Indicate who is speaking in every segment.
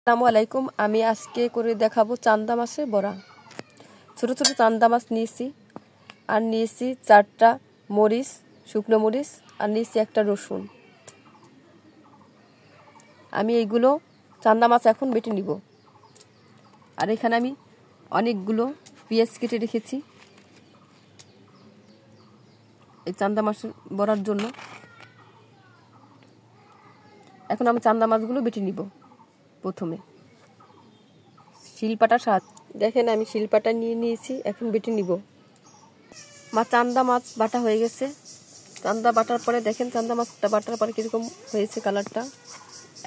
Speaker 1: আসসালামু আলাইকুম। আমি আজকে করে দেখাবো চান্দা মাছের বড়া। ছোট ছোট চান্দা মাছ নিয়েছি, আর নিয়েছি 4টা মরিচ, শুকনো মরিচ, আর নিয়েছি একটা রসুন। আমি এইগুলো চান্দা মাছ এখন বেটে নিব। আর এখানে আমি অনেকগুলো পেঁয়াজ কেটে রেখেছি এই চান্দা মাছের বড়ার জন্য। এখন আমি চান্দা মাছগুলো বেটে নিব। প্রথমে শিলপাটা দেখেন আমি শিলপাটা নিয়ে নিয়েছি, এখন বেটে নিব। চান্দা মাছ বাটা হয়ে গেছে। চান্দা বাটার পরে দেখেন চান্দা মাছটা বাটার পরে কীরকম হয়েছে কালারটা।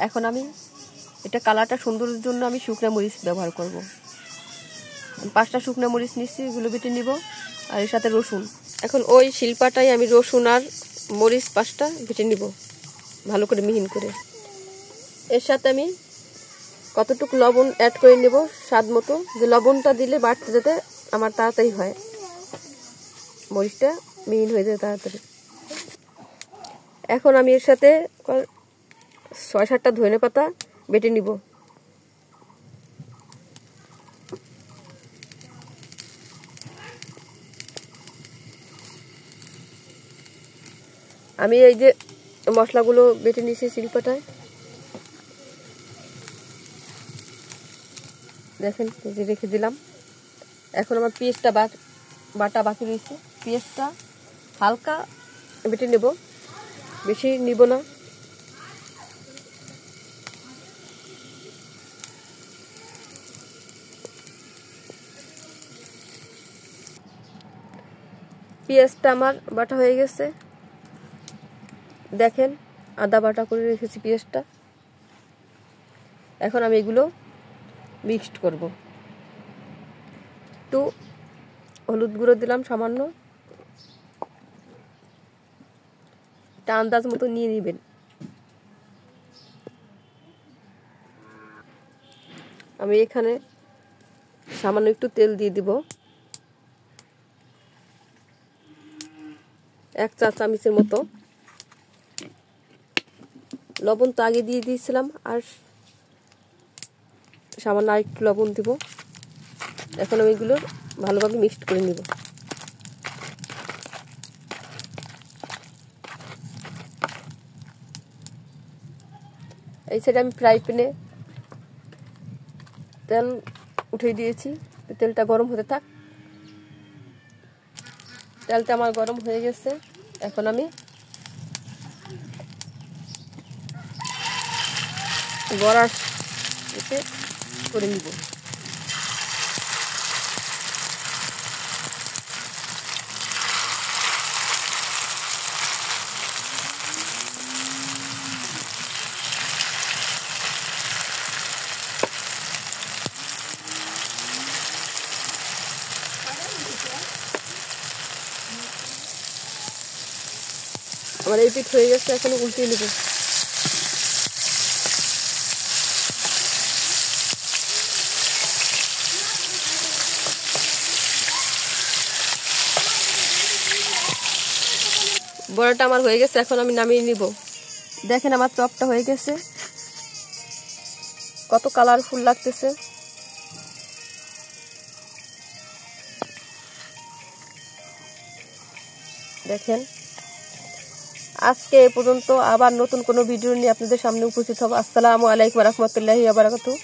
Speaker 1: এখন আমি এটা কালারটা সুন্দরের জন্য আমি শুকনো মরিচ ব্যবহার করব। 5টা শুকনো মরিচ নিচ্ছি, এগুলো বেটে নিব। আর এর সাথে রসুন। এখন ওই শিলপাটাই আমি রসুন আর মরিচ 5টা বেটে নিব ভালো করে মিহিন করে। এর সাথে আমি কতটুকু লবণ অ্যাড করে নেব স্বাদ মতো, যে লবণটা দিলে বাটতে যেতে আমার তাড়াতাড়ি হয়, মরিচটা মিহিন হয়ে যায় তাড়াতাড়ি। এখন আমি এর সাথে 6-7টা ধনে পাতা বেটে নিব। আমি এই যে মশলাগুলো বেটে নিয়েছি শিলপাটায়, দেখেন এই যে রেখে দিলাম। এখন আমার পেঁয়াজটা বাটা বাকি রয়েছে। পেঁয়াজটা হালকা বেটে নেব, বেশি নিব না। পেঁয়াজটা আমার বাটা হয়ে গেছে। দেখেন আদা বাটা করে রেখেছি পেঁয়াজটা। এখন আমি এগুলো মিক্সড করব। একটু হলুদ গুঁড়ো দিলাম সামান্য, এটা আন্দাজ মতো নিয়ে নেবেন। আমি এখানে সামান্য একটু তেল দিয়ে দিব, 1 চা চামচের মতো। লবণ তো আগে দিয়ে দিয়েছিলাম, আর সামান্য আরেকটু লবণ দিব। এখন আমি এগুলো ভালোভাবে মিক্সড করে নিব। এই সাইডে আমি ফ্রাই প্যানে তেল উঠিয়ে দিয়েছি, তেলটা গরম হতে থাক। তেলটা আমার গরম হয়ে গেছে। এখন আমি বড়া করে নিব। আমার এই পিঠ হয়ে গেছে, এখন উল্টিয়ে নেব। বড়াটা আমার হয়ে গেছে, এখন আমি নামিয়ে নিব। দেখেন আমার চপটা হয়ে গেছে, কত কালারফুল লাগতেছে। দেখেন আজকে এ পর্যন্ত, আবার নতুন কোনো ভিডিও নিয়ে আপনাদের সামনে উপস্থিত হব। আসসালামু আলাইকুম ওয়া রাহমাতুল্লাহি ওয়া বারাকাতুহু।